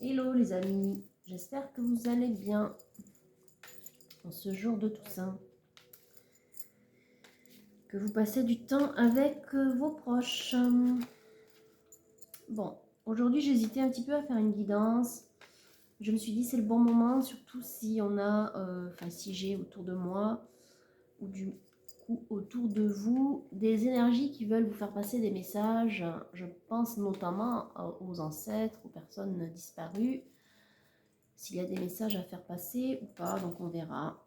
Hello les amis, j'espère que vous allez bien en ce jour de Toussaint, que vous passez du temps avec vos proches. Bon, aujourd'hui j'hésitais un petit peu à faire une guidance. Je me suis dit c'est le bon moment, surtout si on a, si j'ai autour de moi ou du coup autour de vous des énergies qui veulent vous faire passer des messages. Je pense notamment aux ancêtres, aux personnes disparues. S'il y a des messages à faire passer ou pas, donc on verra.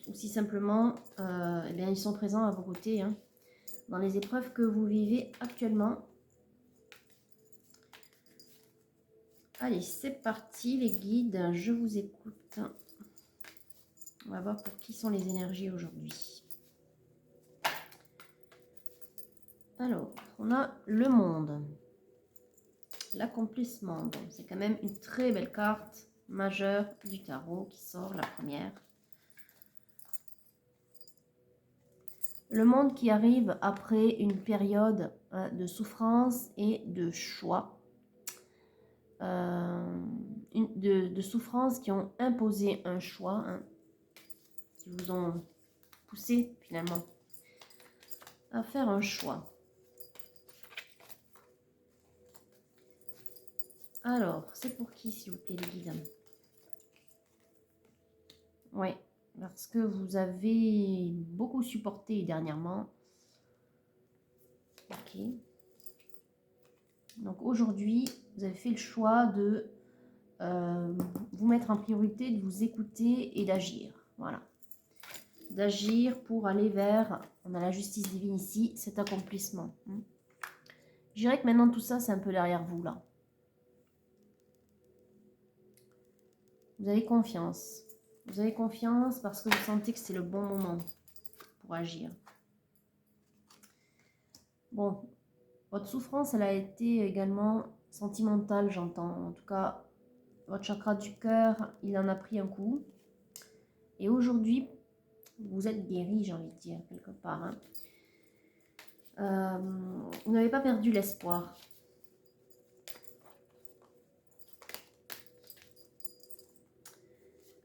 Ou si simplement eh bien, ils sont présents à vos côtés hein, dans les épreuves que vous vivez actuellement. Allez, c'est parti les guides, je vous écoute. On va voir pour qui sont les énergies aujourd'hui. Alors, on a le monde, l'accomplissement. Bon, c'est quand même une très belle carte majeure du tarot qui sort, la première. Le monde qui arrive après une période de souffrance et de choix. De souffrances qui ont imposé un choix, hein, qui vous ont poussé finalement à faire un choix. Alors, c'est pour qui s'il vous plaît les guides? Oui, parce que vous avez beaucoup supporté dernièrement. Ok. Donc aujourd'hui, vous avez fait le choix de vous mettre en priorité, de vous écouter et d'agir. Voilà. D'agir pour aller vers, on a la justice divine ici, cet accomplissement. Je dirais que maintenant tout ça, c'est un peu derrière vous là. Vous avez confiance. Vous avez confiance parce que vous sentez que c'est le bon moment pour agir. Bon, votre souffrance, elle a été également sentimentale, j'entends. En tout cas, votre chakra du cœur, il en a pris un coup. Et aujourd'hui, vous êtes guéri, j'ai envie de dire, quelque part. Hein. Vous n'avez pas perdu l'espoir.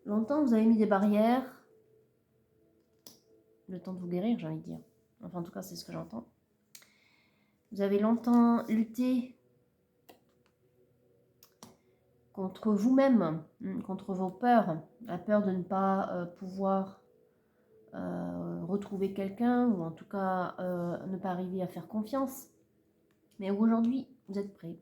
Longtemps, vous avez mis des barrières. Le temps de vous guérir, j'ai envie de dire. Enfin, en tout cas, c'est ce que j'entends. Vous avez longtemps lutté contre vous-même, contre vos peurs. La peur de ne pas pouvoir retrouver quelqu'un, ou en tout cas ne pas arriver à faire confiance. Mais aujourd'hui, vous êtes prêts.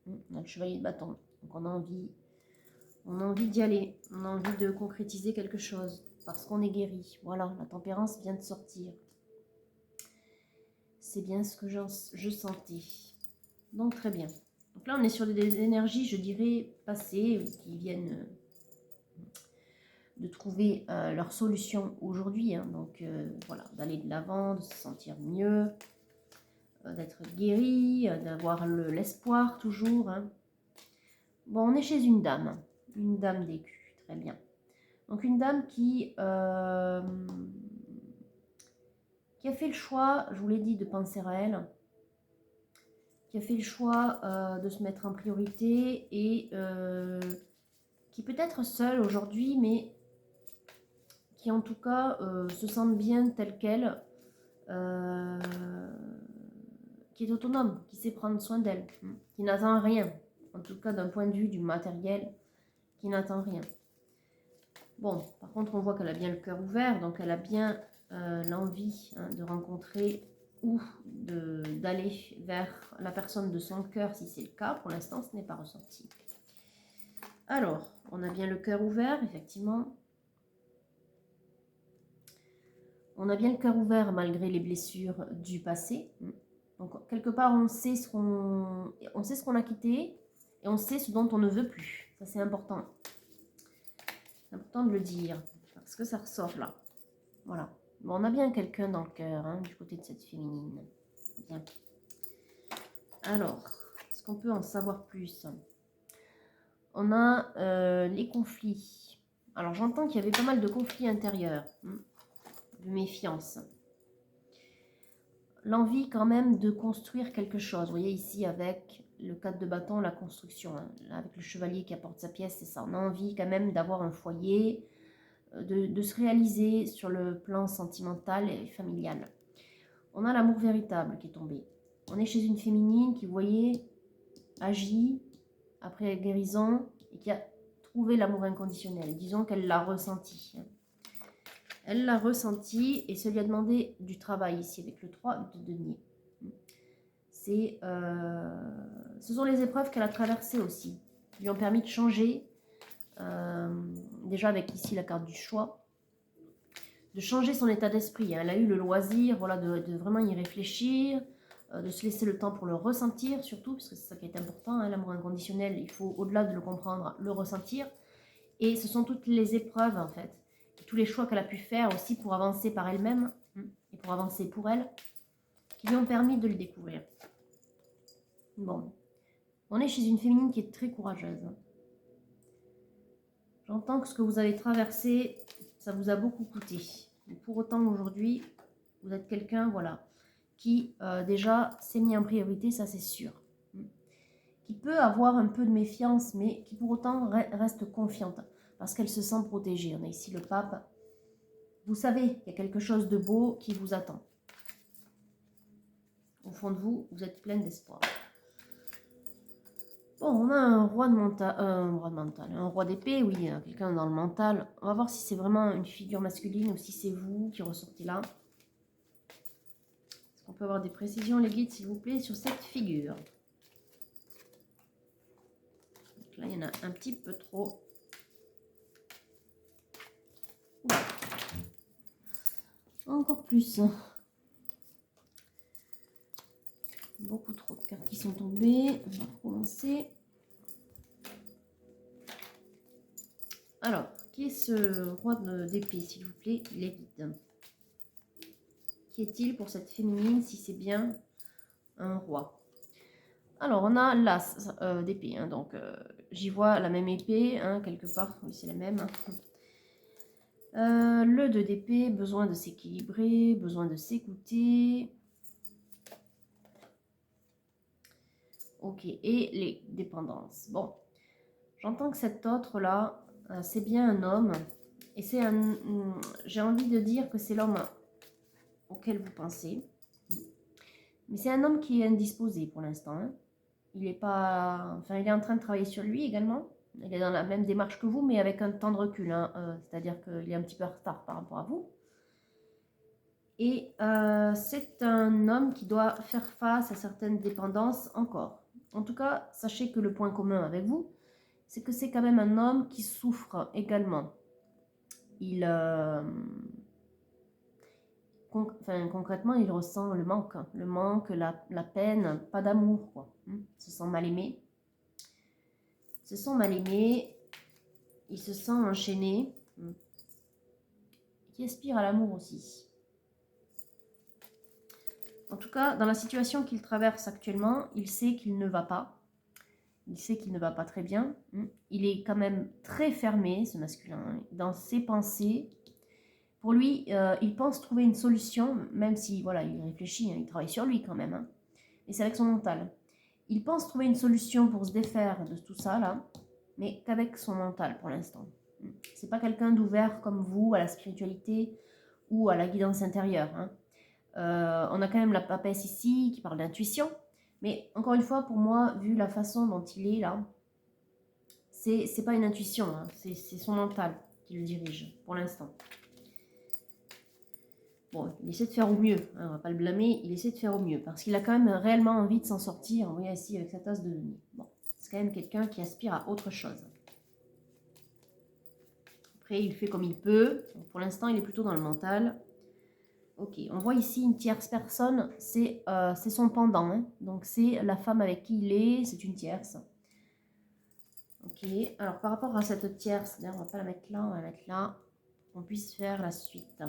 On a le chevalier de bâton. Donc on a envie d'y aller. On a envie de concrétiser quelque chose. Parce qu'on est guéri. Voilà, la tempérance vient de sortir. C'est bien ce que je sentais. Donc très bien. Donc là, on est sur des énergies, je dirais, passées, qui viennent de trouver leur solution aujourd'hui. Hein. Donc voilà, d'aller de l'avant, de se sentir mieux, d'être guéri, d'avoir l'espoir toujours. Hein. Bon, on est chez une dame d'écu, très bien. Donc une dame qui a fait le choix, je vous l'ai dit, de penser à elle, qui a fait le choix de se mettre en priorité et qui peut être seule aujourd'hui, mais qui en tout cas se sent bien telle qu'elle, qui est autonome, qui sait prendre soin d'elle, qui n'attend rien, en tout cas d'un point de vue du matériel, qui n'attend rien. Bon, par contre, on voit qu'elle a bien le cœur ouvert, donc elle a bien l'envie de rencontrer ou d'aller vers la personne de son cœur, si c'est le cas. Pour l'instant, ce n'est pas ressenti. Alors, on a bien le cœur ouvert, effectivement. On a bien le cœur ouvert malgré les blessures du passé. Donc, quelque part, on sait ce qu'on a quitté et on sait ce dont on ne veut plus. Ça, c'est important. C'est important de le dire parce que ça ressort là. Voilà. Bon, on a bien quelqu'un dans le cœur, hein, du côté de cette féminine. Bien. Alors, est-ce qu'on peut en savoir plus? On a les conflits. Alors, j'entends qu'il y avait pas mal de conflits intérieurs, de méfiance. L'envie quand même de construire quelque chose. Vous voyez ici avec le 4 de bâton, la construction. Hein. Là, avec le chevalier qui apporte sa pièce, c'est ça. On a envie quand même d'avoir un foyer, de se réaliser sur le plan sentimental et familial. On a l'amour véritable qui est tombé. On est chez une féminine qui, vous voyez, agit après guérison et qui a trouvé l'amour inconditionnel. Disons qu'elle l'a ressenti. Elle l'a ressenti et ça lui a demandé du travail ici avec le 3 de denier. Ce sont les épreuves qu'elle a traversées aussi, qui lui ont permis de changer, déjà avec ici la carte du choix, de changer son état d'esprit. Elle a eu le loisir, voilà, de vraiment y réfléchir, de se laisser le temps pour le ressentir surtout, parce que c'est ça qui est important, hein, l'amour inconditionnel, il faut au-delà de le comprendre, le ressentir. Et ce sont toutes les épreuves en fait, et tous les choix qu'elle a pu faire aussi pour avancer par elle-même, et pour avancer pour elle, qui lui ont permis de le découvrir. Bon, on est chez une féminine qui est très courageuse. J'entends que ce que vous avez traversé, ça vous a beaucoup coûté. Mais pour autant, aujourd'hui, vous êtes quelqu'un, voilà, qui déjà s'est mis en priorité, ça c'est sûr. Qui peut avoir un peu de méfiance, mais qui pour autant reste confiante, parce qu'elle se sent protégée. On a ici le pape. Vous savez qu'il y a quelque chose de beau qui vous attend. Au fond de vous, vous êtes pleine d'espoir. Bon, on a un roi de mental, un roi d'épée, oui, quelqu'un dans le mental. On va voir si c'est vraiment une figure masculine ou si c'est vous qui ressortez là. Est-ce qu'on peut avoir des précisions, les guides, s'il vous plaît, sur cette figure? Donc là, il y en a un petit peu trop. Encore plus. Beaucoup trop de cartes qui sont tombées. On va recommencer. Alors, qui est ce roi d'épée, s'il vous plaît, les guides? Qui est-il pour cette féminine, si c'est bien un roi? Alors, on a l'as d'épée, hein, donc j'y vois la même épée, hein, quelque part, oui, c'est la même. Le 2 d'épée, besoin de s'équilibrer, besoin de s'écouter. Ok, et les dépendances. Bon, j'entends que cet autre-là, c'est bien un homme, et c'est un... J'ai envie de dire que c'est l'homme auquel vous pensez. Mais c'est un homme qui est indisposé pour l'instant, hein. Il est pas... Enfin, il est en train de travailler sur lui également. Il est dans la même démarche que vous, mais avec un temps de recul. Hein. C'est-à-dire qu'il est un petit peu en retard par rapport à vous. Et c'est un homme qui doit faire face à certaines dépendances encore. En tout cas, sachez que le point commun avec vous, c'est que c'est quand même un homme qui souffre également. Il... concrètement, il ressent le manque, la peine, pas d'amour, quoi. Il se sent mal aimé. Il se sent mal aimé, il se sent enchaîné, qui aspire à l'amour aussi. En tout cas, dans la situation qu'il traverse actuellement, il sait qu'il ne va pas. Il sait qu'il ne va pas très bien. Il est quand même très fermé, ce masculin, dans ses pensées. Pour lui, il pense trouver une solution, même si, voilà, il réfléchit, hein, il travaille sur lui quand même. Hein, et c'est avec son mental. Il pense trouver une solution pour se défaire de tout ça, là, mais qu'avec son mental pour l'instant. C'est pas quelqu'un d'ouvert comme vous à la spiritualité ou à la guidance intérieure. Hein. On a quand même la papesse ici qui parle d'intuition, mais encore une fois, pour moi, vu la façon dont il est là, c'est pas une intuition, hein, c'est son mental qui le dirige pour l'instant. Bon, il essaie de faire au mieux, hein, on va pas le blâmer, il essaie de faire au mieux, parce qu'il a quand même réellement envie de s'en sortir, vous voyez ici avec sa tasse de denier. Bon, c'est quand même quelqu'un qui aspire à autre chose. Après, il fait comme il peut, donc, pour l'instant, il est plutôt dans le mental. Ok, on voit ici une tierce personne, c'est son pendant, hein, donc c'est la femme avec qui il est, c'est une tierce. Ok, alors par rapport à cette tierce, d'ailleurs on va pas la mettre là, on va la mettre là, pour qu'on puisse faire la suite.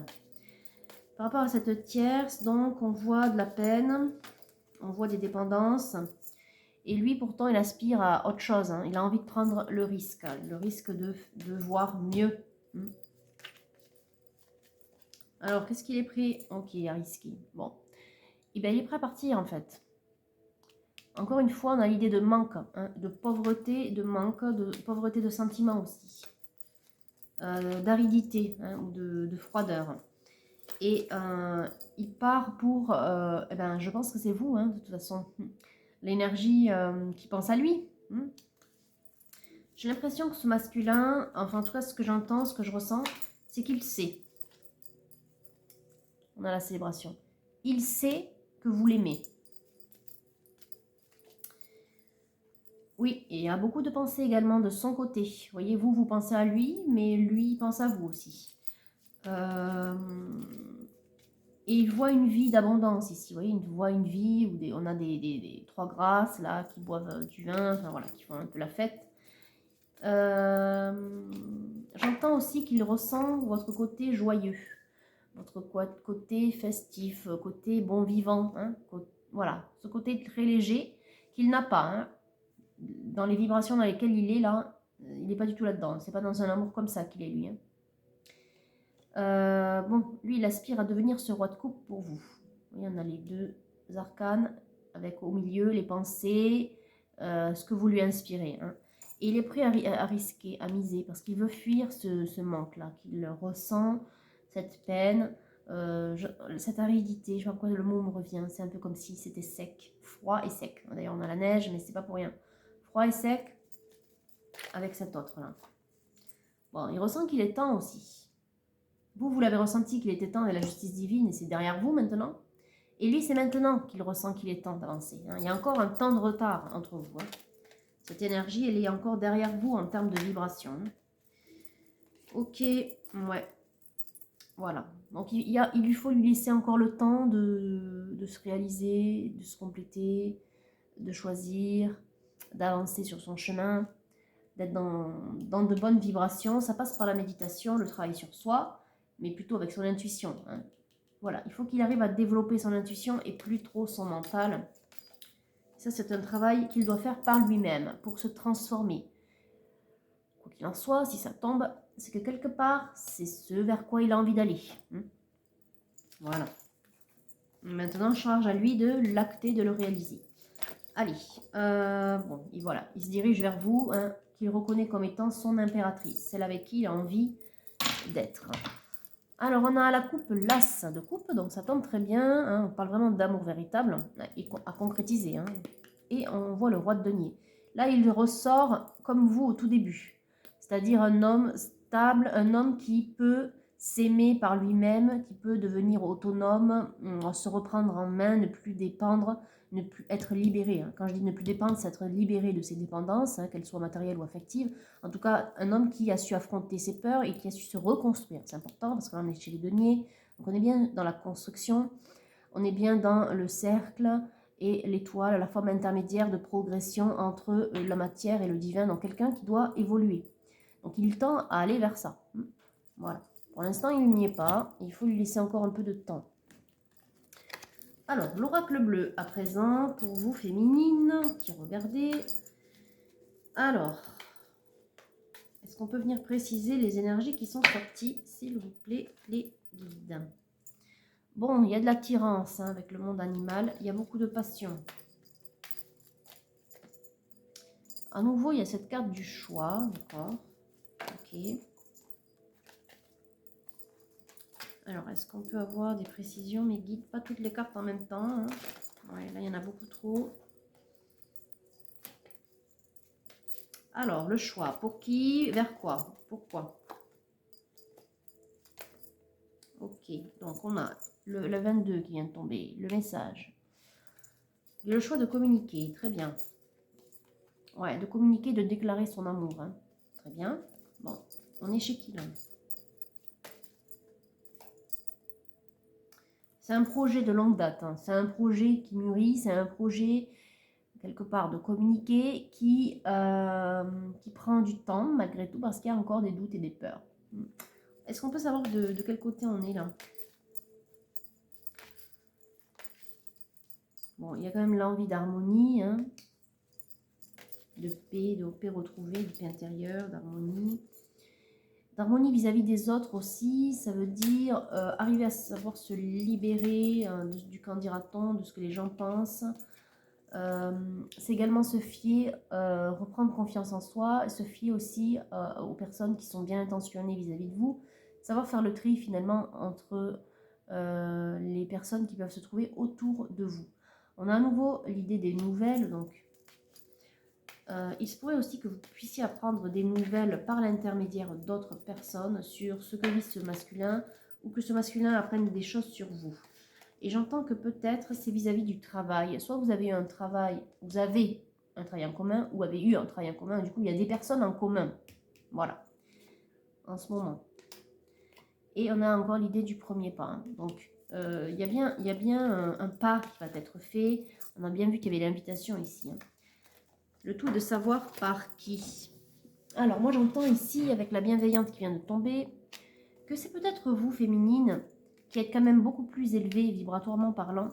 Par rapport à cette tierce, donc, on voit de la peine, on voit des dépendances. Et lui, pourtant, il aspire à autre chose. Hein. Il a envie de prendre le risque de voir mieux. Alors, qu'est-ce qu'il est prêt? Ok, à risquer. Bon. Et bien, il est prêt à partir, en fait. Encore une fois, on a l'idée de manque, hein, de pauvreté, de manque, de pauvreté de sentiments aussi, d'aridité, hein, ou de froideur. Et il part pour, eh ben, je pense que c'est vous, hein, de toute façon, l'énergie qui pense à lui. J'ai l'impression que ce masculin, enfin en tout cas ce que j'entends, ce que je ressens, c'est qu'il sait. On a la célébration. Il sait que vous l'aimez. Oui, et il y a beaucoup de pensées également de son côté. Vous voyez, vous pensez à lui, mais lui pense à vous aussi. Et il voit une vie d'abondance ici. Vous voyez, il voit une vie où on a des trois grâces là qui boivent du vin, enfin voilà, qui font un peu la fête. J'entends aussi qu'il ressent votre côté joyeux, votre côté festif, côté bon vivant, hein, voilà, ce côté très léger qu'il n'a pas, hein. Dans les vibrations dans lesquelles il est là, il n'est pas du tout là-dedans. C'est pas dans un amour comme ça qu'il est lui, hein. Bon, lui, il aspire à devenir ce roi de coupe pour vous. Il y en a les deux arcanes, avec au milieu les pensées, ce que vous lui inspirez, hein. Et il est prêt à risquer, à miser, parce qu'il veut fuir ce manque-là, qu'il ressent, cette peine, cette aridité. Je ne sais pas pourquoi le mot me revient. C'est un peu comme si c'était sec, froid et sec. D'ailleurs, on a la neige, mais c'est pas pour rien. Froid et sec, avec cet autre-là. Bon, il ressent qu'il est temps aussi. Vous l'avez ressenti qu'il était temps de la justice divine, et c'est derrière vous maintenant. Et lui, c'est maintenant qu'il ressent qu'il est temps d'avancer, hein. Il y a encore un temps de retard entre vous, hein. Cette énergie, elle est encore derrière vous en termes de vibration. Ok, ouais. Voilà. Donc, il lui faut lui laisser encore le temps de se réaliser, de se compléter, de choisir, d'avancer sur son chemin, d'être dans de bonnes vibrations. Ça passe par la méditation, le travail sur soi, mais plutôt avec son intuition, hein. Voilà, il faut qu'il arrive à développer son intuition et plus trop son mental. Ça, c'est un travail qu'il doit faire par lui-même pour se transformer. Quoi qu'il en soit, si ça tombe, c'est que quelque part, c'est ce vers quoi il a envie d'aller. Voilà. Maintenant, charge à lui de l'acter, de le réaliser. Allez, bon, et voilà, il se dirige vers vous, hein, qu'il reconnaît comme étant son impératrice, celle avec qui il a envie d'être. Alors, on a la coupe l'as de coupe, donc ça tombe très bien, hein, on parle vraiment d'amour véritable et à concrétiser, hein. Et on voit le roi de denier. Là, il ressort comme vous au tout début, c'est-à-dire un homme stable, un homme qui peut s'aimer par lui-même, qui peut devenir autonome, se reprendre en main, ne plus dépendre, ne plus être libéré, hein. Quand je dis ne plus dépendre, c'est être libéré de ses dépendances, hein, qu'elles soient matérielles ou affectives. En tout cas, un homme qui a su affronter ses peurs et qui a su se reconstruire. C'est important parce qu'on est chez les deniers, donc on est bien dans la construction, on est bien dans le cercle et l'étoile, la forme intermédiaire de progression entre la matière et le divin, donc quelqu'un qui doit évoluer. Donc il tend à aller vers ça. Voilà. Pour l'instant, il n'y est pas. Il faut lui laisser encore un peu de temps. Alors, l'oracle bleu à présent, pour vous féminines qui regardez. Alors, est-ce qu'on peut venir préciser les énergies qui sont sorties, s'il vous plaît, les guides? Bon, il y a de l'attirance, hein, avec le monde animal. Il y a beaucoup de passion. À nouveau, il y a cette carte du choix, d'accord. Ok. Alors, est-ce qu'on peut avoir des précisions, mes guides? Pas toutes les cartes en même temps, hein. Ouais, là, il y en a beaucoup trop. Alors, le choix. Pour qui? Vers quoi? Pourquoi? Ok, donc on a le 22 qui vient de tomber, le message. Le choix de communiquer, très bien. Ouais, de communiquer, de déclarer son amour, hein. Très bien. Bon, on est chez qui là? C'est un projet de longue date, hein. C'est un projet qui mûrit, c'est un projet quelque part de communiquer qui prend du temps malgré tout parce qu'il y a encore des doutes et des peurs. Est-ce qu'on peut savoir de quel côté on est là? Bon, il y a quand même l'envie d'harmonie, hein, de paix retrouvée, de paix intérieure, d'harmonie. D'harmonie vis-à-vis des autres aussi, ça veut dire arriver à savoir se libérer du qu'en dira-t-on, de ce que les gens pensent. C'est également se fier, reprendre confiance en soi, se fier aussi aux personnes qui sont bien intentionnées vis-à-vis de vous, savoir faire le tri finalement entre les personnes qui peuvent se trouver autour de vous. On a à nouveau l'idée des nouvelles, donc il se pourrait aussi que vous puissiez apprendre des nouvelles par l'intermédiaire d'autres personnes sur ce que vit ce masculin, ou que ce masculin apprenne des choses sur vous. Et j'entends que peut-être c'est vis-à-vis du travail. Soit vous avez eu un travail, vous avez un travail en commun, ou avez eu un travail en commun, du coup il y a des personnes en commun. Voilà, en ce moment. Et on a encore l'idée du premier pas. Hein. Donc il y a bien un pas qui va être fait. On a bien vu qu'il y avait l'invitation ici. Hein. Le tout de savoir par qui. Alors moi j'entends ici, avec la bienveillante qui vient de tomber, que c'est peut-être vous, féminine, qui êtes quand même beaucoup plus élevée vibratoirement parlant,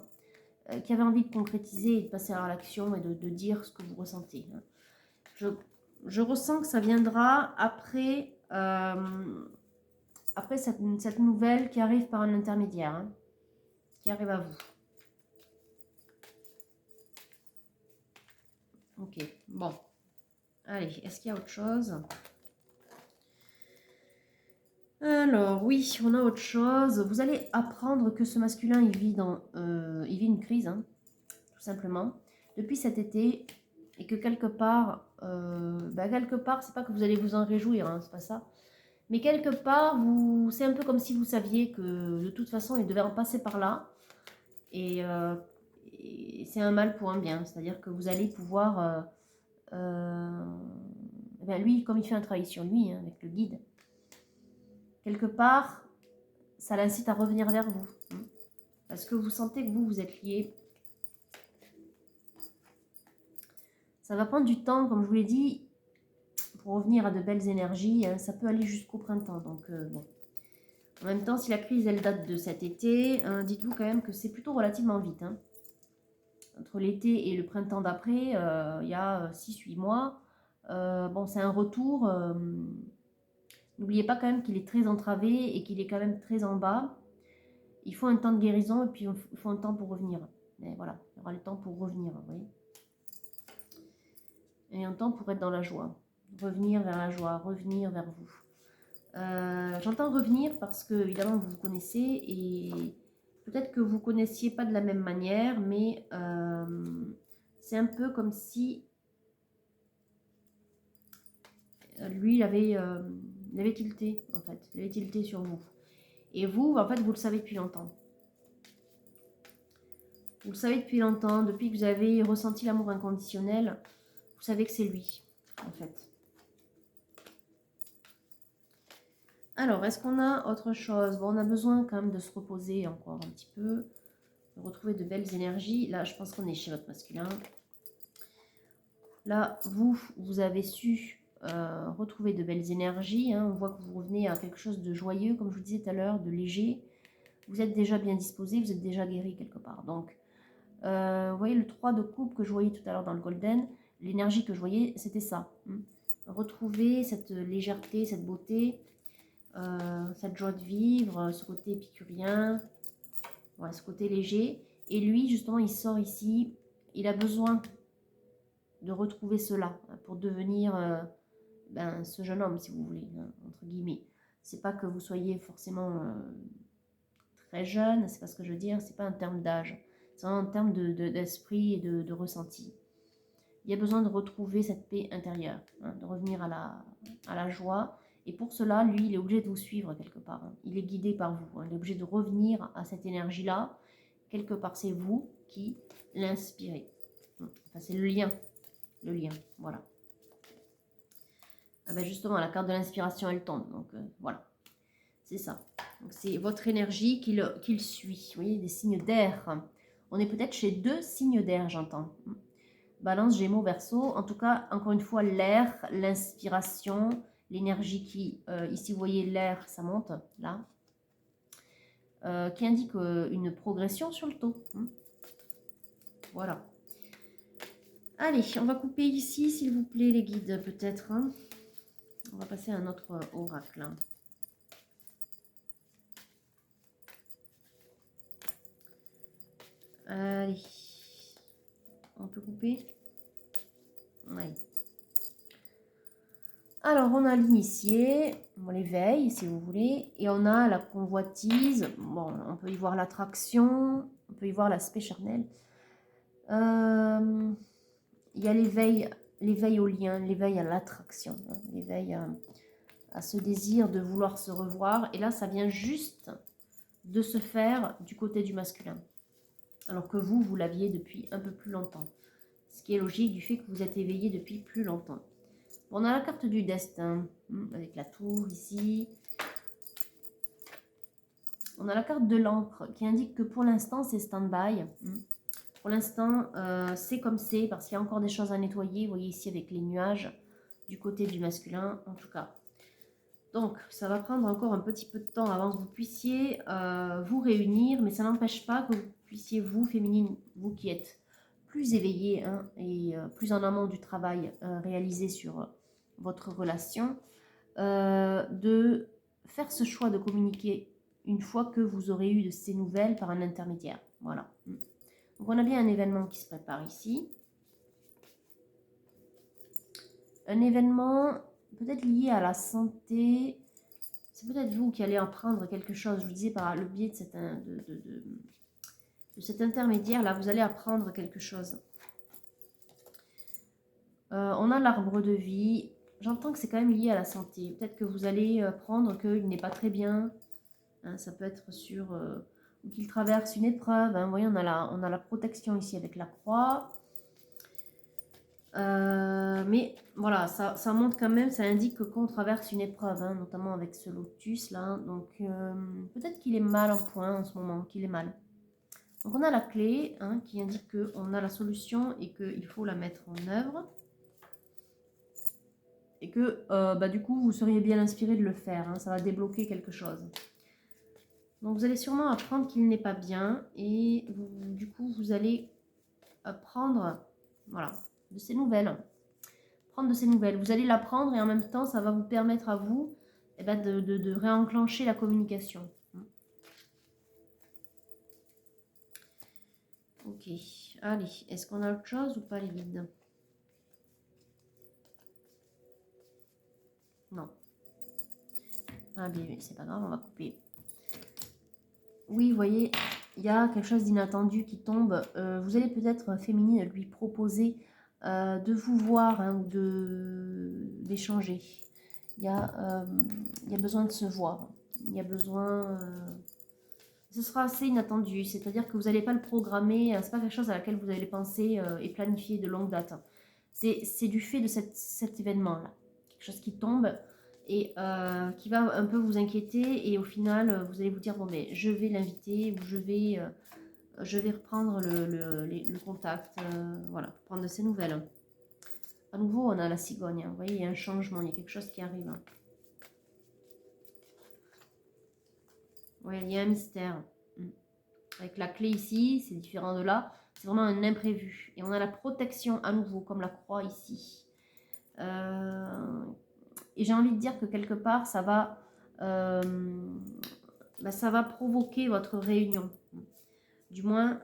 qui avez envie de concrétiser et de passer à l'action et de dire ce que vous ressentez. Je ressens que ça viendra après, après cette nouvelle qui arrive par un intermédiaire, hein, qui arrive à vous. Ok, bon. Allez, est-ce qu'il y a autre chose ? Alors, oui, on a autre chose. Vous allez apprendre que ce masculin, il vit une crise, hein, tout simplement, depuis cet été, et que quelque part, c'est pas que vous allez vous en réjouir, hein, c'est pas ça, mais quelque part, c'est un peu comme si vous saviez que de toute façon, il devait en passer par là, et c'est un mal pour un bien, c'est-à-dire que vous allez pouvoir, lui, comme il fait un travail sur lui, hein, avec le guide, quelque part, ça l'incite à revenir vers vous. Hein, parce que vous sentez que vous êtes liés. Ça va prendre du temps, comme je vous l'ai dit, pour revenir à de belles énergies. Hein, ça peut aller jusqu'au printemps. Donc, bon. En même temps, si la crise, elle date de cet été, hein, dites-vous quand même que c'est plutôt relativement vite. Hein. Entre l'été et le printemps d'après, il y a 6-8 mois. Bon, c'est un retour. N'oubliez pas quand même qu'il est très entravé et qu'il est quand même très en bas. Il faut un temps de guérison et puis il faut un temps pour revenir. Mais voilà, il y aura le temps pour revenir, vous voyez. Et un temps pour être dans la joie. Revenir vers la joie, revenir vers vous. J'entends revenir parce que, évidemment, vous vous connaissez et peut-être que vous ne connaissiez pas de la même manière, mais c'est un peu comme si lui, il avait tilté, en fait. Il avait tilté sur vous. Et vous, en fait, vous le savez depuis longtemps. Vous le savez depuis longtemps, depuis que vous avez ressenti l'amour inconditionnel, vous savez que c'est lui, en fait. Alors, est-ce qu'on a autre chose? Bon, on a besoin quand même de se reposer encore un petit peu, de retrouver de belles énergies. Là, je pense qu'on est chez votre masculin. Là, vous avez su retrouver de belles énergies. Hein. On voit que vous revenez à quelque chose de joyeux, comme je vous disais tout à l'heure, de léger. Vous êtes déjà bien disposé, vous êtes déjà guéri quelque part. Donc, vous voyez le 3 de coupe que je voyais tout à l'heure dans le golden, l'énergie que je voyais, c'était ça. Hein. Retrouver cette légèreté, cette beauté, cette joie de vivre, ce côté épicurien, voilà, ce côté léger. Et lui, justement, il sort ici, il a besoin de retrouver cela pour devenir ce jeune homme, si vous voulez, hein, entre guillemets. C'est pas que vous soyez forcément très jeune, c'est pas ce que je veux dire, c'est pas en termes d'âge, c'est en termes d'esprit et de ressenti. Il y a besoin de retrouver cette paix intérieure, hein, de revenir à la joie. Et pour cela, lui, il est obligé de vous suivre quelque part. Hein. Il est guidé par vous. Hein. Il est obligé de revenir à cette énergie-là. Quelque part, c'est vous qui l'inspirez. Enfin, c'est le lien. Le lien, voilà. Ah ben justement, la carte de l'inspiration, elle tombe. Donc, voilà. C'est ça. Donc, c'est votre énergie qu'il suit. Vous voyez, des signes d'air. On est peut-être chez 2 signes d'air, j'entends. Balance, Gémeaux, Verseau. En tout cas, encore une fois, l'air, l'inspiration, l'énergie qui... ici, vous voyez l'air, ça monte, là. Qui indique une progression sur le taux. Voilà. Allez, on va couper ici, s'il vous plaît, les guides, peut-être. Hein. On va passer à un autre oracle. Allez. On peut couper. Ouais. Alors, on a l'initié, l'éveil, si vous voulez, et on a la convoitise. Bon, on peut y voir l'attraction, on peut y voir l'aspect charnel. Il y a l'éveil au lien, l'éveil à l'attraction, hein, l'éveil à ce désir de vouloir se revoir. Et là, ça vient juste de se faire du côté du masculin. Alors que vous l'aviez depuis un peu plus longtemps. Ce qui est logique du fait que vous êtes éveillé depuis plus longtemps. On a la carte du destin, avec la tour ici. On a la carte de l'encre qui indique que pour l'instant, c'est stand-by. Pour l'instant, c'est comme c'est, parce qu'il y a encore des choses à nettoyer. Vous voyez ici avec les nuages, du côté du masculin, en tout cas. Donc, ça va prendre encore un petit peu de temps avant que vous puissiez vous réunir, mais ça n'empêche pas que vous puissiez, vous, féminine, vous qui êtes plus éveillée hein, et plus en amont du travail réalisé sur votre relation, de faire ce choix de communiquer une fois que vous aurez eu de ces nouvelles par un intermédiaire. Voilà. Donc, on a bien un événement qui se prépare ici. Un événement peut-être lié à la santé. C'est peut-être vous qui allez apprendre quelque chose. Je vous disais par le biais de cet intermédiaire-là, vous allez apprendre quelque chose. On a l'arbre de vie. J'entends que c'est quand même lié à la santé. Peut-être que vous allez apprendre qu'il n'est pas très bien. Hein, ça peut être sur... ou qu'il traverse une épreuve. Hein. Vous voyez, on a la protection ici avec la croix. Mais voilà, ça montre quand même, ça indique qu'on traverse une épreuve, hein, notamment avec ce lotus là. Donc peut-être qu'il est mal en point en ce moment, qu'il est mal. Donc on a la clé hein, qui indique qu'on a la solution et qu'il faut la mettre en œuvre. Et que du coup vous seriez bien inspiré de le faire, hein, ça va débloquer quelque chose. Donc vous allez sûrement apprendre qu'il n'est pas bien et du coup vous allez apprendre voilà, de ces nouvelles. De ces nouvelles. Vous allez l'apprendre et en même temps, ça va vous permettre à vous de réenclencher la communication. Ok, allez, est-ce qu'on a autre chose ou pas les guides? Non. Ah bien, c'est pas grave, on va couper. Oui, vous voyez, il y a quelque chose d'inattendu qui tombe. Vous allez peut-être, féminine, lui proposer de vous voir hein, ou d'échanger. Il y a besoin de se voir. Il y a besoin... ce sera assez inattendu, c'est-à-dire que vous n'allez pas le programmer, c'est pas quelque chose à laquelle vous allez penser et planifier de longue date. C'est du fait de cet événement-là. Quelque chose qui tombe et qui va un peu vous inquiéter et au final, vous allez vous dire, bon, mais je vais l'inviter ou je vais reprendre le contact, voilà, pour prendre de ses nouvelles. À nouveau, on a la cigogne, hein. Vous voyez, il y a un changement, il y a quelque chose qui arrive. Ouais, il y a un mystère. Avec la clé ici, c'est différent de là. C'est vraiment un imprévu. Et on a la protection à nouveau, comme la croix ici. Et j'ai envie de dire que quelque part, ça va provoquer votre réunion. Du moins,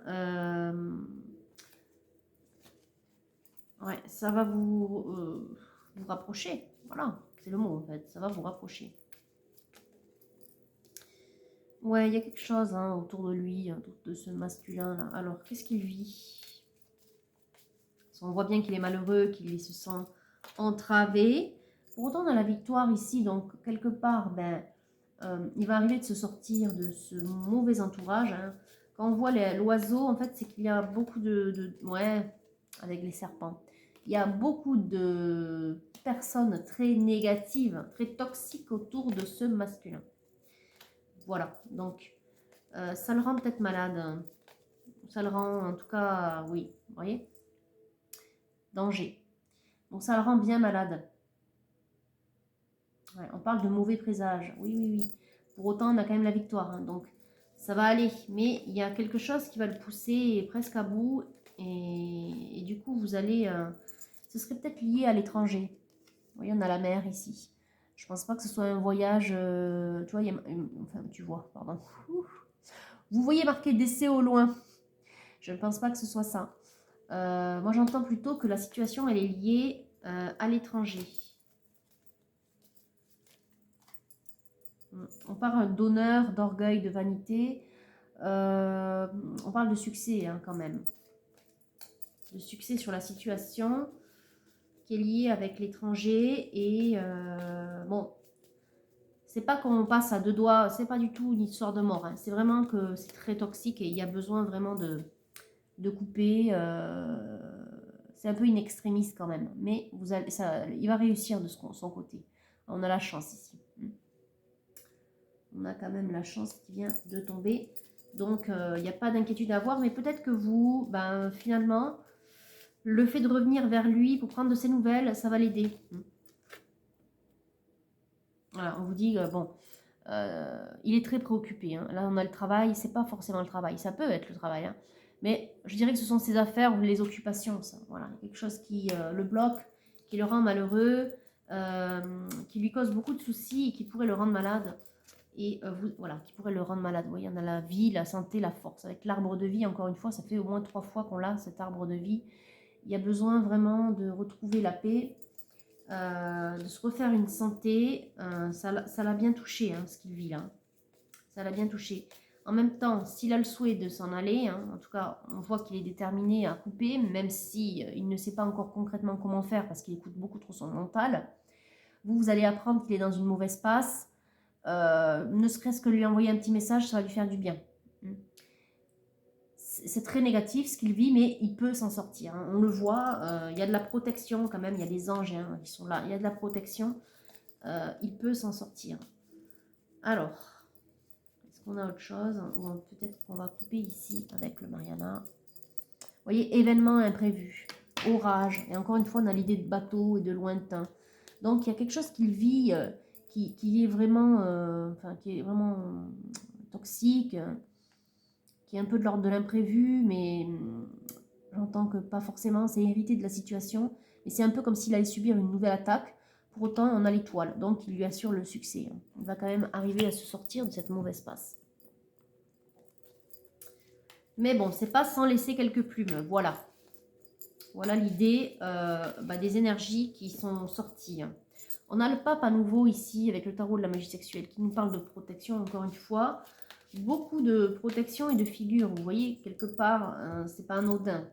ouais, ça va vous rapprocher. Voilà, c'est le mot en fait. Ça va vous rapprocher. Ouais, il y a quelque chose hein, autour de lui, autour de ce masculin-là. Alors, qu'est-ce qu'il vit? On voit bien qu'il est malheureux, qu'il se sent entravé. Pour autant, on a la victoire ici, donc quelque part, il va arriver de se sortir de ce mauvais entourage. Hein. Quand on voit l'oiseau, en fait, c'est qu'il y a beaucoup ouais, avec les serpents. Il y a beaucoup de personnes très négatives, très toxiques autour de ce masculin. Voilà, donc ça le rend peut-être malade. Ça le rend, en tout cas, oui, vous voyez, danger. Donc ça le rend bien malade. Ouais, on parle de mauvais présage. Oui, oui, oui. Pour autant, on a quand même la victoire. Hein, donc ça va aller. Mais il y a quelque chose qui va le pousser presque à bout. Et du coup, vous allez... ce serait peut-être lié à l'étranger. Vous voyez, on a la mer ici. Je pense pas que ce soit un voyage... tu vois, enfin, tu vois, pardon. Vous voyez marqué décès au loin. Je ne pense pas que ce soit ça. Moi, j'entends plutôt que la situation, elle est liée à l'étranger. On parle d'honneur, d'orgueil, de vanité. On parle de succès hein, quand même. De succès sur la situation qui est liée avec l'étranger. Et bon, c'est pas qu'on passe à deux doigts, c'est pas du tout une histoire de mort. Hein. C'est vraiment que c'est très toxique et il y a besoin vraiment de couper. C'est un peu in extremis quand même. Mais vous allez, ça, il va réussir de son côté. On a la chance ici. On a quand même la chance qui vient de tomber. Donc, il n'y a pas d'inquiétude à avoir. Mais peut-être que vous, ben, finalement, le fait de revenir vers lui pour prendre de ses nouvelles, ça va l'aider. Voilà, on vous dit, bon, il est très préoccupé. Hein. Là, on a le travail. C'est pas forcément le travail. Ça peut être le travail. Hein. Mais je dirais que ce sont ses affaires ou les occupations. Ça. Voilà, quelque chose qui le bloque, qui le rend malheureux, qui lui cause beaucoup de soucis et qui pourrait le rendre malade. Et voilà, qui pourrait le rendre malade. Vous voyez, on a la vie, la santé, la force. Avec l'arbre de vie, encore une fois, ça fait au moins 3 fois qu'on l'a, cet arbre de vie. Il y a besoin vraiment de retrouver la paix, de se refaire une santé. Ça l'a bien touché, hein, ce qu'il vit là. Ça l'a bien touché. En même temps, s'il a le souhait de s'en aller, hein, en tout cas, on voit qu'il est déterminé à couper, même si il ne sait pas encore concrètement comment faire parce qu'il écoute beaucoup trop son mental. Vous allez apprendre qu'il est dans une mauvaise passe. Ne serait-ce que lui envoyer un petit message, ça va lui faire du bien. C'est très négatif ce qu'il vit, mais il peut s'en sortir. Hein. On le voit, il y a de la protection quand même, il y a des anges hein, qui sont là, il y a de la protection. Il peut s'en sortir. Alors, est-ce qu'on a autre chose? Ou peut-être qu'on va couper ici avec le Mariana. Vous voyez, événement imprévu, orage. Et encore une fois, on a l'idée de bateau et de lointain. Donc, il y a quelque chose qu'il vit qui est vraiment, qui est vraiment toxique, qui est un peu de l'ordre de l'imprévu, mais j'entends que pas forcément, c'est hérité de la situation, mais c'est un peu comme s'il allait subir une nouvelle attaque. Pour autant, on a l'étoile, donc il lui assure le succès. Il va quand même arriver à se sortir de cette mauvaise passe. Mais bon, c'est pas sans laisser quelques plumes, voilà. Voilà l'idée des énergies qui sont sorties. On a le pape à nouveau ici avec le tarot de la magie sexuelle qui nous parle de protection encore une fois. Beaucoup de protection et de figure. Vous voyez, quelque part, c'est pas anodin.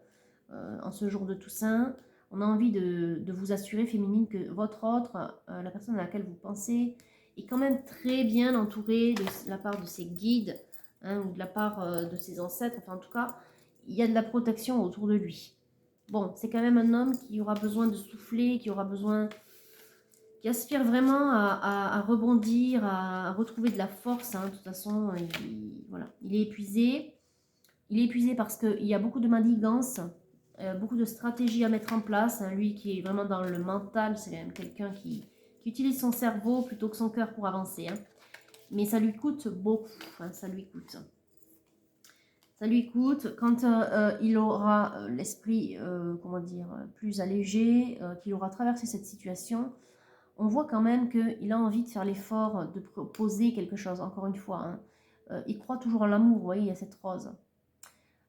En ce jour de Toussaint, on a envie de vous assurer, féminine, que votre autre, la personne à laquelle vous pensez, est quand même très bien entourée de la part de ses guides hein, ou de la part de ses ancêtres. Enfin, en tout cas, il y a de la protection autour de lui. Bon, c'est quand même un homme qui aura besoin de souffler, qui aura besoin, qui aspire vraiment à rebondir, à retrouver de la force. Hein. De toute façon, voilà, il est épuisé. Il est épuisé parce qu'il y a beaucoup de manigance, beaucoup de stratégies à mettre en place. Hein. Lui qui est vraiment dans le mental, c'est même quelqu'un qui utilise son cerveau plutôt que son cœur pour avancer. Hein. Mais ça lui coûte beaucoup, hein, ça lui coûte. Ça lui coûte quand il aura l'esprit, comment dire, plus allégé, qu'il aura traversé cette situation. On voit quand même qu'il a envie de faire l'effort de proposer quelque chose, encore une fois. Hein. Il croit toujours en l'amour, vous voyez, il y a cette rose.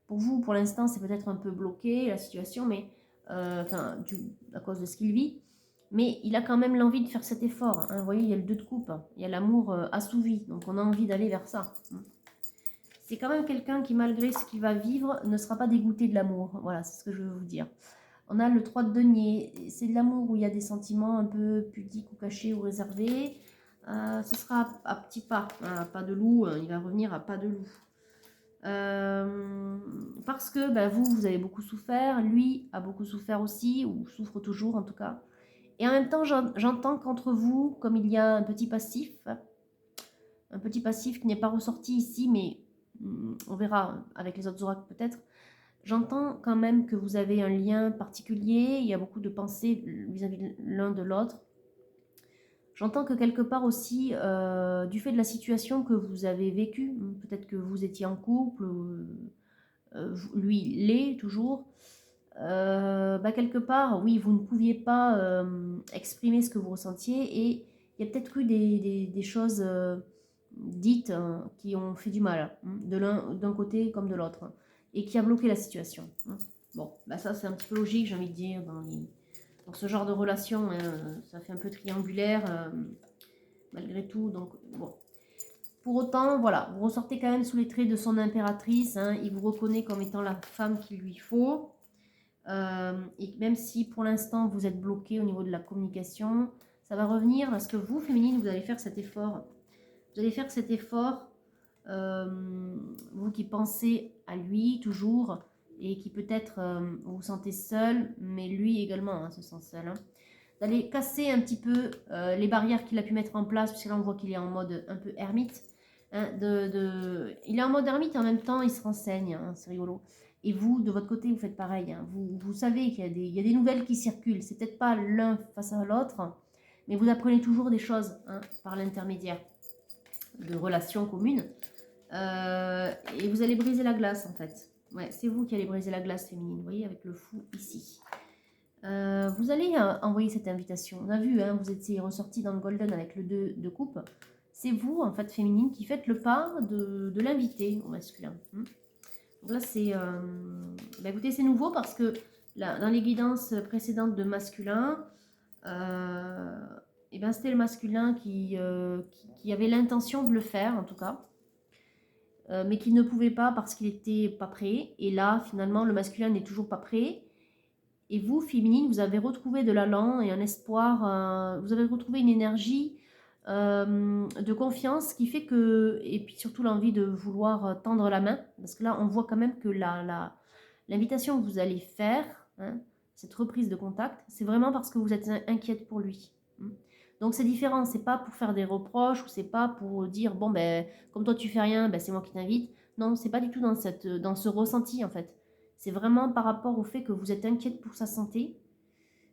Pour vous, pour l'instant, c'est peut-être un peu bloqué la situation, mais à cause de ce qu'il vit. Mais il a quand même l'envie de faire cet effort. Hein. Vous voyez, il y a le 2 de coupe, il y a l'amour assouvi, donc on a envie d'aller vers ça. C'est quand même quelqu'un qui, malgré ce qu'il va vivre, ne sera pas dégoûté de l'amour. Voilà, c'est ce que je veux vous dire. On a le 3 de denier. C'est de l'amour où il y a des sentiments un peu pudiques ou cachés ou réservés. Ce sera à petits pas, hein, pas de loup. Il va revenir à pas de loup. Parce que vous avez beaucoup souffert. Lui a beaucoup souffert aussi, ou souffre toujours en tout cas. Et en même temps, j'entends qu'entre vous, comme il y a un petit passif qui n'est pas ressorti ici, mais on verra avec les autres oracles peut-être. J'entends quand même que vous avez un lien particulier, il y a beaucoup de pensées vis-à-vis l'un de l'autre. J'entends que quelque part aussi, du fait de la situation que vous avez vécue, peut-être que vous étiez en couple, lui l'est toujours, quelque part, oui, vous ne pouviez pas exprimer ce que vous ressentiez et il y a peut-être eu des choses dites qui ont fait du mal, d'un côté comme de l'autre, et qui a bloqué la situation. Bon, bah ça c'est un petit peu logique, j'ai envie de dire, dans ce genre de relation, hein, ça fait un peu triangulaire, malgré tout, donc bon. Pour autant, voilà, vous ressortez quand même sous les traits de son impératrice, hein, il vous reconnaît comme étant la femme qu'il lui faut, et même si pour l'instant vous êtes bloqué au niveau de la communication, ça va revenir parce que vous, féminine, vous allez faire cet effort. Vous allez faire cet effort, vous qui pensez à lui toujours, et qui peut-être vous vous sentez seul, mais lui également hein, se sent seul. Hein. D'aller casser un petit peu les barrières qu'il a pu mettre en place, puisque là on voit qu'il est en mode un peu ermite. Hein, il est en mode ermite et en même temps il se renseigne, hein, c'est rigolo. Et vous, de votre côté, vous faites pareil. Hein. Vous savez qu'il y a des nouvelles qui circulent. C'est peut-être pas l'un face à l'autre, mais vous apprenez toujours des choses hein, par l'intermédiaire de relations communes. Et vous allez briser la glace en fait. Ouais, c'est vous qui allez briser la glace féminine, vous voyez, avec le fou ici. Vous allez envoyer cette invitation. On a vu, hein, vous étiez ressorti dans le golden avec le 2 de coupe. C'est vous, en fait, féminine, qui faites le pas de l'invité au masculin. Donc là, c'est... bah, écoutez, c'est nouveau parce que là, dans les guidances précédentes de masculin, et ben, c'était le masculin qui avait l'intention de le faire, en tout cas. Mais qui ne pouvait pas parce qu'il n'était pas prêt. Et là, finalement, le masculin n'est toujours pas prêt. Et vous, féminine, vous avez retrouvé de l'allant et un espoir, vous avez retrouvé une énergie de confiance qui fait que, et puis surtout l'envie de vouloir tendre la main, parce que là, on voit quand même que l'invitation que vous allez faire, hein, cette reprise de contact, c'est vraiment parce que vous êtes inquiète pour lui. Donc c'est différent, c'est pas pour faire des reproches ou c'est pas pour dire bon ben comme toi tu fais rien, ben c'est moi qui t'invite. Non, c'est pas du tout dans ce ressenti en fait. C'est vraiment par rapport au fait que vous êtes inquiète pour sa santé.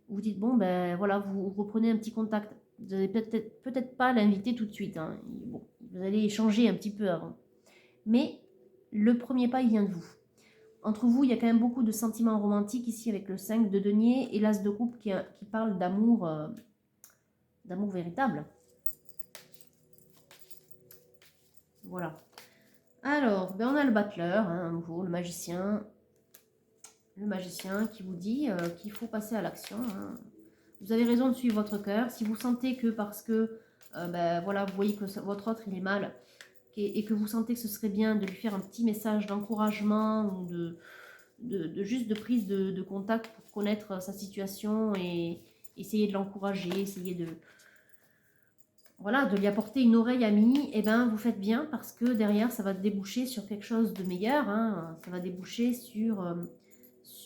Vous dites bon ben voilà, vous reprenez un petit contact. Vous n'allez peut-être pas l'inviter tout de suite. Hein. Bon, vous allez échanger un petit peu avant. Mais le premier pas il vient de vous. Entre vous, il y a quand même beaucoup de sentiments romantiques ici avec le 5 de denier et l'as de coupe qui parle d'amour véritable. Voilà. Alors, ben on a le battleur, hein, à nouveau, le magicien. Le magicien qui vous dit qu'il faut passer à l'action. Hein. Vous avez raison de suivre votre cœur. Si vous sentez que parce que, ben, voilà, vous voyez que votre autre, il est mal, et que vous sentez que ce serait bien de lui faire un petit message d'encouragement ou juste de prise de contact pour connaître sa situation et essayer de l'encourager, essayer de... Voilà, de lui apporter une oreille amie, et ben vous faites bien parce que derrière ça va déboucher sur quelque chose de meilleur, hein. Ça va déboucher sur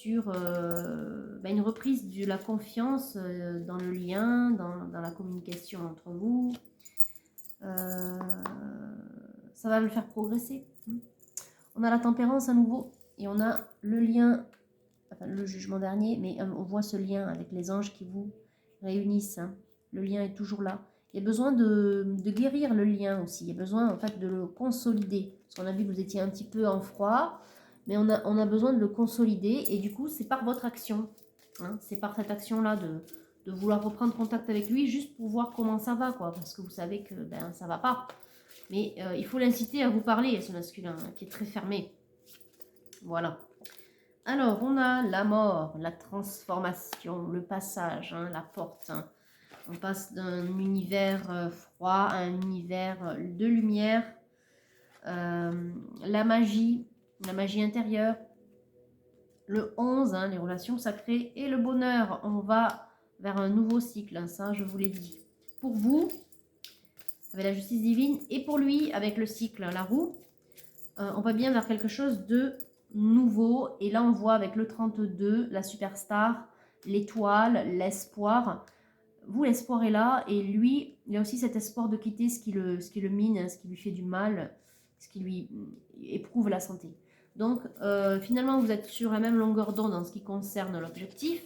une reprise de la confiance dans le lien, dans la communication entre vous. Ça va le faire progresser. On a la tempérance à nouveau et on a le lien, enfin le jugement dernier, mais on voit ce lien avec les anges qui vous réunissent. Hein. Le lien est toujours là. Il y a besoin de guérir le lien aussi. Il y a besoin en fait de le consolider. Parce qu'on a vu que vous étiez un petit peu en froid, mais on a besoin de le consolider. Et du coup, c'est par votre action. Hein, c'est par cette action-là de vouloir reprendre contact avec lui juste pour voir comment ça va, quoi. Parce que vous savez que ben, ça va pas. Mais il faut l'inciter à vous parler, à ce masculin, hein, qui est très fermé. Voilà. Alors, on a la mort, la transformation, le passage, hein, la porte. Hein. On passe d'un univers froid à un univers de lumière. La magie intérieure. Le 11, hein, les relations sacrées. Et le bonheur, on va vers un nouveau cycle, hein, ça je vous l'ai dit. Pour vous, avec la justice divine, et pour lui, avec le cycle, la roue, on va bien vers quelque chose de nouveau. Et là, on voit avec le 32, la superstar, l'étoile, l'espoir. Vous, l'espoir est là, et lui, il a aussi cet espoir de quitter ce qui le mine, ce qui lui fait du mal, ce qui lui éprouve la santé. Donc, finalement, vous êtes sur la même longueur d'onde en ce qui concerne l'objectif.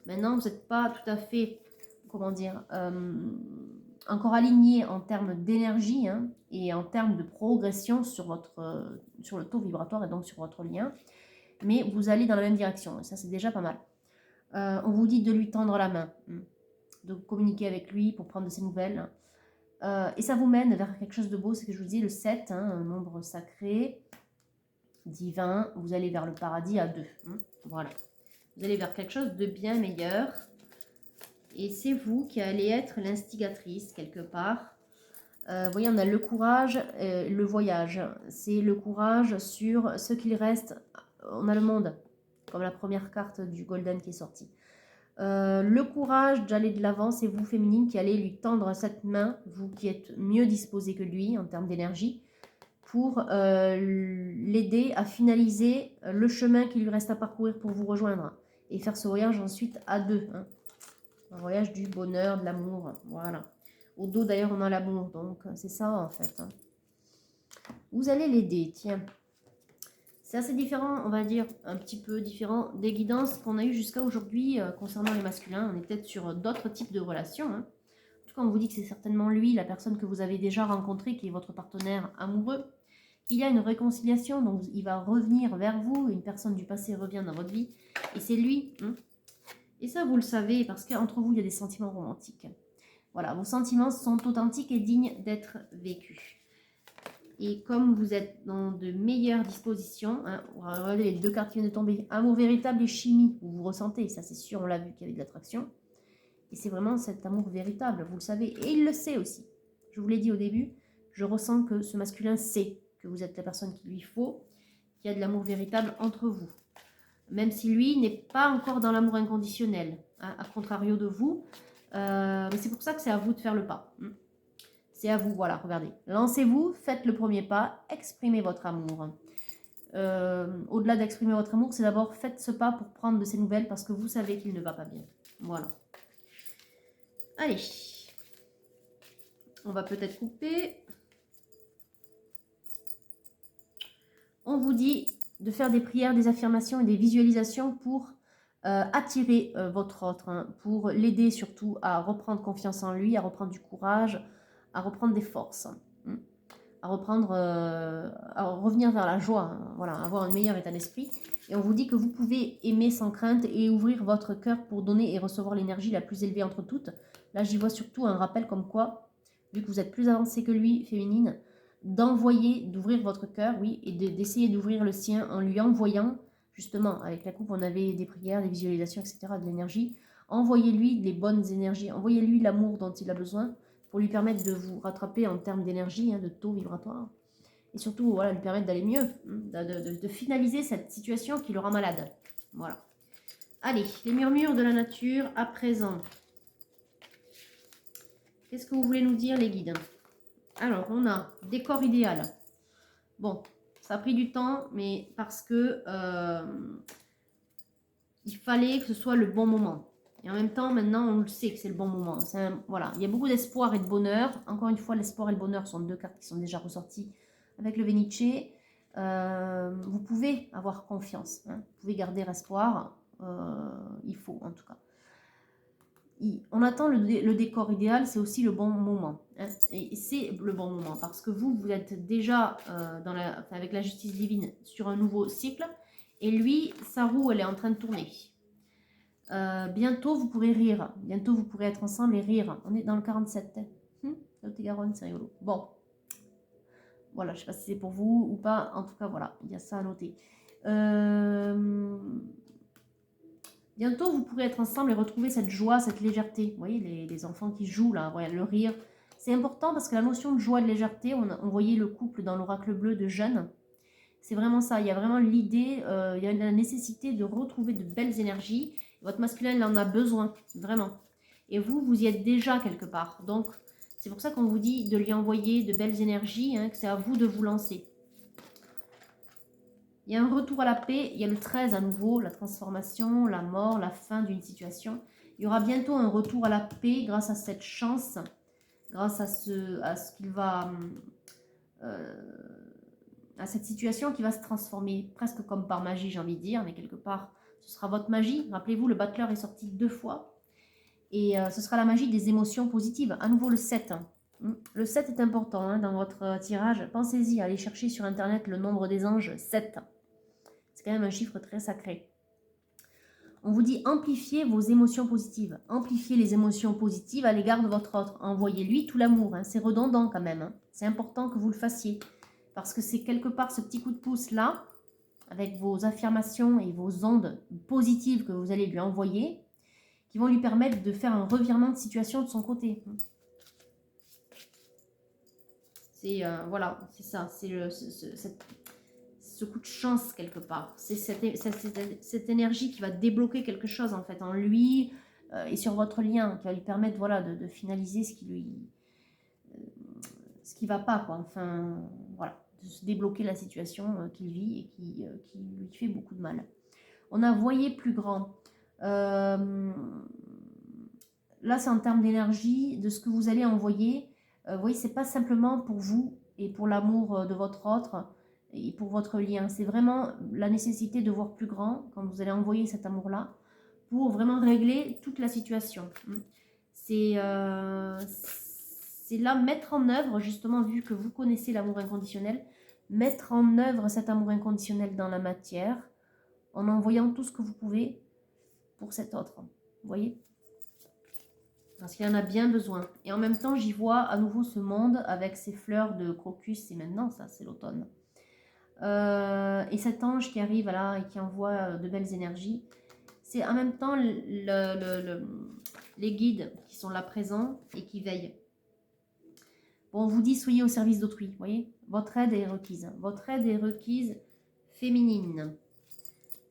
Maintenant, vous n'êtes pas tout à fait, comment dire, encore aligné en termes d'énergie hein, et en termes de progression sur le taux vibratoire et donc sur votre lien. Mais vous allez dans la même direction, et ça, c'est déjà pas mal. On vous dit de lui tendre la main. De communiquer avec lui pour prendre de ses nouvelles. Et ça vous mène vers quelque chose de beau, c'est que je vous dis le 7, hein, un nombre sacré, divin, vous allez vers le paradis à 2. Voilà. Vous allez vers quelque chose de bien meilleur. Et c'est vous qui allez être l'instigatrice quelque part. Vous voyez, on a le courage, le voyage. C'est le courage sur ce qu'il reste. On a le monde, comme la première carte du Golden qui est sortie. Le courage d'aller de l'avant, c'est vous, féminine, qui allez lui tendre cette main, vous qui êtes mieux disposé que lui en termes d'énergie, pour l'aider à finaliser le chemin qui lui reste à parcourir pour vous rejoindre. Et faire ce voyage ensuite à deux. Hein. Un voyage du bonheur, de l'amour, voilà. Au dos d'ailleurs on a l'amour, donc c'est ça en fait. Hein. Vous allez l'aider, tiens. C'est assez différent, on va dire, un petit peu différent des guidances qu'on a eues jusqu'à aujourd'hui concernant les masculins. On est peut-être sur d'autres types de relations. Hein. En tout cas, on vous dit que c'est certainement lui, la personne que vous avez déjà rencontrée, qui est votre partenaire amoureux. Il y a une réconciliation, donc il va revenir vers vous. Une personne du passé revient dans votre vie. Et c'est lui. Hein. Et ça, vous le savez, parce qu'entre vous, il y a des sentiments romantiques. Voilà, vos sentiments sont authentiques et dignes d'être vécus. Et comme vous êtes dans de meilleures dispositions, hein, regardez les deux cartes qui viennent de tomber, amour véritable et chimie, vous ressentez, ça c'est sûr, on l'a vu qu'il y avait de l'attraction. Et c'est vraiment cet amour véritable, vous le savez, et il le sait aussi. Je vous l'ai dit au début, je ressens que ce masculin sait que vous êtes la personne qu'il lui faut, qu'il y a de l'amour véritable entre vous. Même si lui n'est pas encore dans l'amour inconditionnel, hein, à contrario de vous, mais c'est pour ça que c'est à vous de faire le pas. C'est à vous, voilà, regardez. Lancez-vous, faites le premier pas, exprimez votre amour. Au-delà d'exprimer votre amour, c'est d'abord faites ce pas pour prendre de ses nouvelles parce que vous savez qu'il ne va pas bien. Voilà. Allez. On va peut-être couper. On vous dit de faire des prières, des affirmations et des visualisations pour attirer votre autre, hein, pour l'aider surtout à reprendre confiance en lui, à reprendre du courage, à reprendre des forces, à reprendre, à revenir vers la joie, hein, voilà, avoir un meilleur état d'esprit. Et on vous dit que vous pouvez aimer sans crainte et ouvrir votre cœur pour donner et recevoir l'énergie la plus élevée entre toutes. Là, j'y vois surtout un rappel comme quoi, vu que vous êtes plus avancé que lui, féminine, d'envoyer, d'ouvrir votre cœur, oui, et d'essayer d'ouvrir le sien en lui envoyant, justement, avec la coupe, on avait des prières, des visualisations, etc., de l'énergie. Envoyez-lui les bonnes énergies, envoyez-lui l'amour dont il a besoin, pour lui permettre de vous rattraper en termes d'énergie, hein, de taux vibratoire. Et surtout, voilà, lui permettre d'aller mieux, de finaliser cette situation qui le rend malade. Voilà. Allez, les murmures de la nature à présent. Qu'est-ce que vous voulez nous dire, les guides? Alors, on a décor idéal. Bon, ça a pris du temps, mais parce que il fallait que ce soit le bon moment. Et en même temps, maintenant, on le sait que c'est le bon moment. Voilà, il y a beaucoup d'espoir et de bonheur. Encore une fois, l'espoir et le bonheur sont deux cartes qui sont déjà ressorties avec le Véniché. Vous pouvez avoir confiance. Hein. Vous pouvez garder espoir. Il faut, en tout cas. On attend le décor idéal, c'est aussi le bon moment. Hein. Et c'est le bon moment parce que vous êtes déjà avec la justice divine sur un nouveau cycle. Et lui, sa roue, elle est en train de tourner. Bientôt, vous pourrez rire. Bientôt, vous pourrez être ensemble et rire. On est dans le 47. Lot-et-Garonne, c'est rigolo. Bon. Voilà, je ne sais pas si c'est pour vous ou pas. En tout cas, voilà, il y a ça à noter. Bientôt, vous pourrez être ensemble et retrouver cette joie, cette légèreté. Vous voyez, les enfants qui jouent, là, voilà, le rire. C'est important parce que la notion de joie, de légèreté, on voyait le couple dans l'oracle bleu de Jeanne. C'est vraiment ça. Il y a vraiment l'idée, il y a la nécessité de retrouver de belles énergies. Votre masculin, il en a besoin, vraiment. Et vous y êtes déjà quelque part. Donc, c'est pour ça qu'on vous dit de lui envoyer de belles énergies, hein, que c'est à vous de vous lancer. Il y a un retour à la paix. Il y a le 13 à nouveau, la transformation, la mort, la fin d'une situation. Il y aura bientôt un retour à la paix grâce à cette chance, grâce à ce qu'il va... à cette situation qui va se transformer presque comme par magie, j'ai envie de dire, mais quelque part, ce sera votre magie. Rappelez-vous, le battleur est sorti 2 fois. Et ce sera la magie des émotions positives. À nouveau, le 7. Le 7 est important hein, dans votre tirage. Pensez-y, allez chercher sur Internet le nombre des anges, 7. C'est quand même un chiffre très sacré. On vous dit amplifiez vos émotions positives. Amplifiez les émotions positives à l'égard de votre autre. Envoyez-lui tout l'amour. Hein. C'est redondant quand même. Hein. C'est important que vous le fassiez. Parce que c'est quelque part ce petit coup de pouce là avec vos affirmations et vos ondes positives que vous allez lui envoyer, qui vont lui permettre de faire un revirement de situation de son côté. C'est voilà, c'est ça, c'est ce coup de chance quelque part. C'est cette énergie qui va débloquer quelque chose en fait en lui et sur votre lien, qui va lui permettre voilà, de finaliser ce qui va pas, quoi. Enfin, voilà, de se débloquer la situation qu'il vit et qui lui fait beaucoup de mal. On a voyé plus grand. Là, c'est en termes d'énergie, de ce que vous allez envoyer. Vous voyez, c'est pas simplement pour vous et pour l'amour de votre autre et pour votre lien. C'est vraiment la nécessité de voir plus grand quand vous allez envoyer cet amour-là pour vraiment régler toute la situation. C'est là mettre en œuvre, justement, vu que vous connaissez l'amour inconditionnel, mettre en œuvre cet amour inconditionnel dans la matière en envoyant tout ce que vous pouvez pour cet autre. Vous voyez ? Parce qu'il en a bien besoin. Et en même temps, j'y vois à nouveau ce monde avec ses fleurs de crocus. C'est maintenant, ça, c'est l'automne. Et cet ange qui arrive là et qui envoie de belles énergies. C'est en même temps les guides qui sont là présents et qui veillent. Bon, on vous dit, soyez au service d'autrui, vous voyez. Votre aide est requise. Votre aide est requise féminine.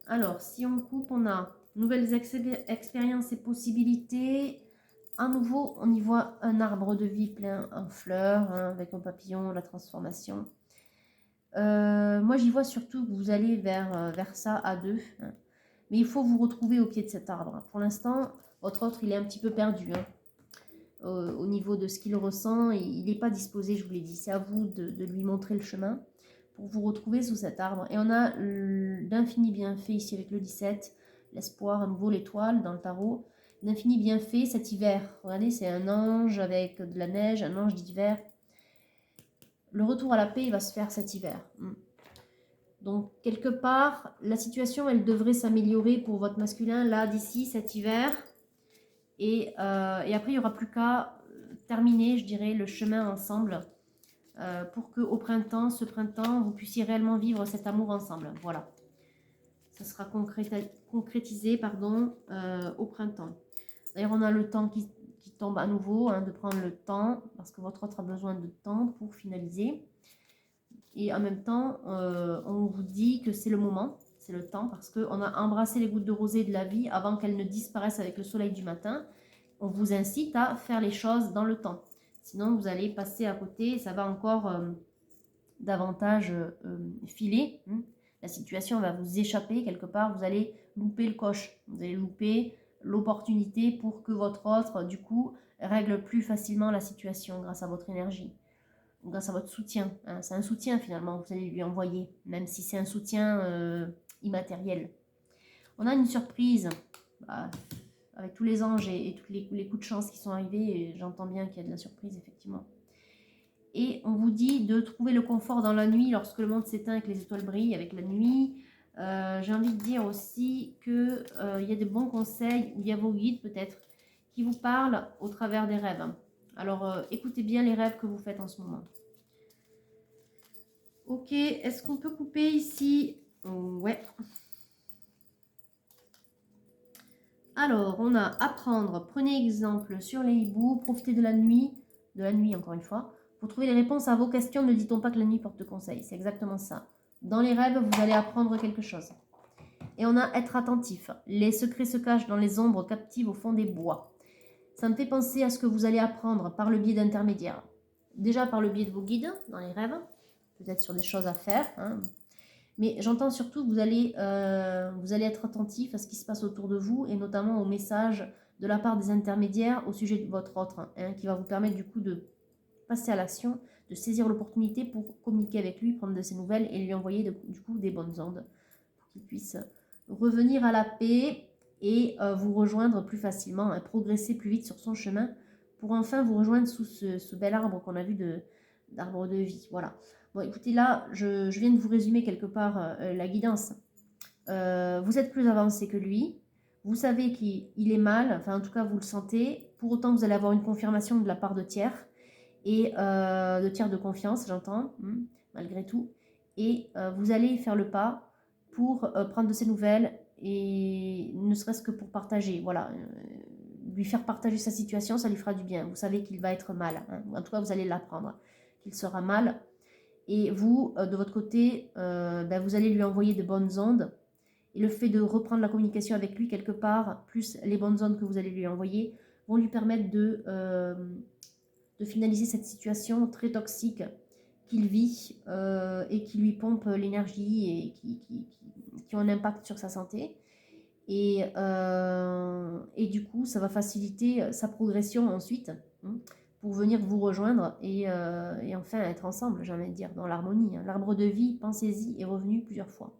Alors, si on coupe, on a nouvelles expériences et possibilités. À nouveau, on y voit un arbre de vie plein en fleurs, hein, avec un papillon, la transformation. Moi, j'y vois surtout que vous allez vers ça à deux. Hein. Mais il faut vous retrouver au pied de cet arbre. Pour l'instant, votre autre, il est un petit peu perdu. Hein. Au niveau de ce qu'il ressent, il n'est pas disposé, je vous l'ai dit. C'est à vous de lui montrer le chemin pour vous retrouver sous cet arbre. Et on a d'infinis bienfaits ici avec le 17, l'espoir, à nouveau l'étoile dans le tarot. D'infinis bienfaits cet hiver. Regardez, c'est un ange avec de la neige, un ange d'hiver. Le retour à la paix, il va se faire cet hiver. Donc, quelque part, la situation, elle devrait s'améliorer pour votre masculin, là, d'ici, cet hiver. Et après, il n'y aura plus qu'à terminer, je dirais, le chemin ensemble pour qu'au printemps, ce printemps, vous puissiez réellement vivre cet amour ensemble. Voilà. Ça sera concrétisé au printemps. D'ailleurs, on a le temps qui tombe à nouveau, hein, de prendre le temps, parce que votre autre a besoin de temps pour finaliser. Et en même temps, on vous dit que c'est le moment, c'est le temps, parce qu'on a embrassé les gouttes de rosée de la vie avant qu'elles ne disparaissent avec le soleil du matin. On vous incite à faire les choses dans le temps. Sinon, vous allez passer à côté et ça va encore davantage filer. La situation va vous échapper quelque part. Vous allez louper le coche. Vous allez louper l'opportunité pour que votre autre, du coup, règle plus facilement la situation grâce à votre énergie, grâce à votre soutien. Hein. C'est un soutien finalement que vous allez lui envoyer, même si c'est un soutien immatériel. On a une surprise. Avec tous les anges et tous les coups de chance qui sont arrivés, j'entends bien qu'il y a de la surprise, effectivement. Et on vous dit de trouver le confort dans la nuit lorsque le monde s'éteint et que les étoiles brillent avec la nuit. J'ai envie de dire aussi qu'il y a de bons conseils, ou il y a vos guides peut-être, qui vous parlent au travers des rêves. Alors, écoutez bien les rêves que vous faites en ce moment. Ok, est-ce qu'on peut couper ici? Ouais. Alors, on a apprendre, prenez exemple sur les hiboux, profitez de la nuit encore une fois, pour trouver les réponses à vos questions. Ne dit-on pas que la nuit porte conseil? C'est exactement ça. Dans les rêves, vous allez apprendre quelque chose. Et on a être attentif. Les secrets se cachent dans les ombres captives au fond des bois. Ça me fait penser à ce que vous allez apprendre par le biais d'intermédiaires. Déjà par le biais de vos guides dans les rêves, peut-être sur des choses à faire, hein. Mais j'entends surtout que vous allez être attentif à ce qui se passe autour de vous et notamment aux messages de la part des intermédiaires au sujet de votre autre, hein, qui va vous permettre du coup de passer à l'action, de saisir l'opportunité pour communiquer avec lui, prendre de ses nouvelles et lui envoyer du coup des bonnes ondes pour qu'il puisse revenir à la paix et vous rejoindre plus facilement, hein, progresser plus vite sur son chemin pour enfin vous rejoindre sous ce bel arbre qu'on a vu d'arbre de vie. Voilà. Bon, écoutez, là, je viens de vous résumer quelque part la guidance. Vous êtes plus avancé que lui. Vous savez qu'il est mal, enfin en tout cas vous le sentez. Pour autant, vous allez avoir une confirmation de la part de tiers, et de tiers de confiance, j'entends, malgré tout. Et vous allez faire le pas pour prendre de ses nouvelles et ne serait-ce que pour partager, voilà. Lui faire partager sa situation, ça lui fera du bien. Vous savez qu'il va être mal, hein. En tout cas, vous allez l'apprendre, qu'il sera mal. Et vous, de votre côté, ben, vous allez lui envoyer de bonnes ondes. Et le fait de reprendre la communication avec lui quelque part, plus les bonnes ondes que vous allez lui envoyer, vont lui permettre de finaliser cette situation très toxique qu'il vit et qui lui pompe l'énergie et qui ont un impact sur sa santé. Et du coup, ça va faciliter sa progression ensuite, hein, pour venir vous rejoindre et enfin être ensemble, j'ai envie de dire, dans l'harmonie, hein. L'arbre de vie, pensez-y, est revenu plusieurs fois.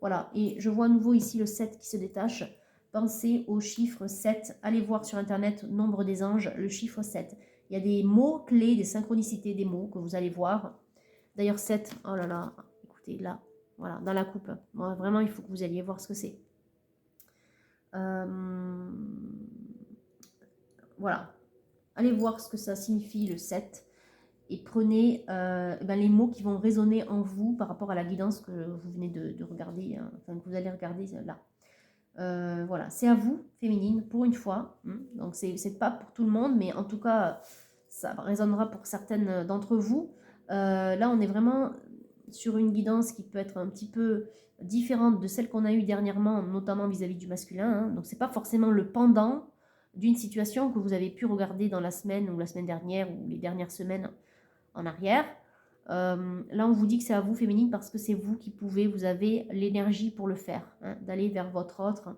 Voilà, et je vois à nouveau ici le 7 qui se détache. Pensez au chiffre 7. Allez voir sur Internet, nombre des anges, le chiffre 7. Il y a des mots clés, des synchronicités des mots que vous allez voir. D'ailleurs, 7, oh là là, écoutez, là, voilà, dans la coupe. Bon, vraiment, il faut que vous alliez voir ce que c'est. Voilà, allez voir ce que ça signifie le 7 et prenez les mots qui vont résonner en vous par rapport à la guidance que vous venez de regarder, hein, enfin que vous allez regarder là. Voilà, c'est à vous, féminine, pour une fois, hein. Donc c'est pas pour tout le monde, mais en tout cas, ça résonnera pour certaines d'entre vous. Là, on est vraiment sur une guidance qui peut être un petit peu différente de celle qu'on a eue dernièrement, notamment vis-à-vis du masculin, hein. Donc c'est pas forcément le pendant d'une situation que vous avez pu regarder dans la semaine ou la semaine dernière ou les dernières semaines en arrière. Là, on vous dit que c'est à vous, féminine, parce que c'est vous qui pouvez, vous avez l'énergie pour le faire, hein, d'aller vers votre autre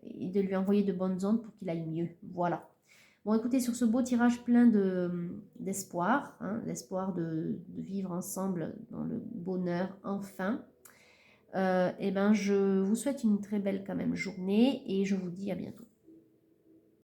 et de lui envoyer de bonnes ondes pour qu'il aille mieux. Voilà. Bon, écoutez, sur ce beau tirage plein d'espoir, hein, l'espoir de vivre ensemble dans le bonheur enfin, je vous souhaite une très belle quand même journée et je vous dis à bientôt.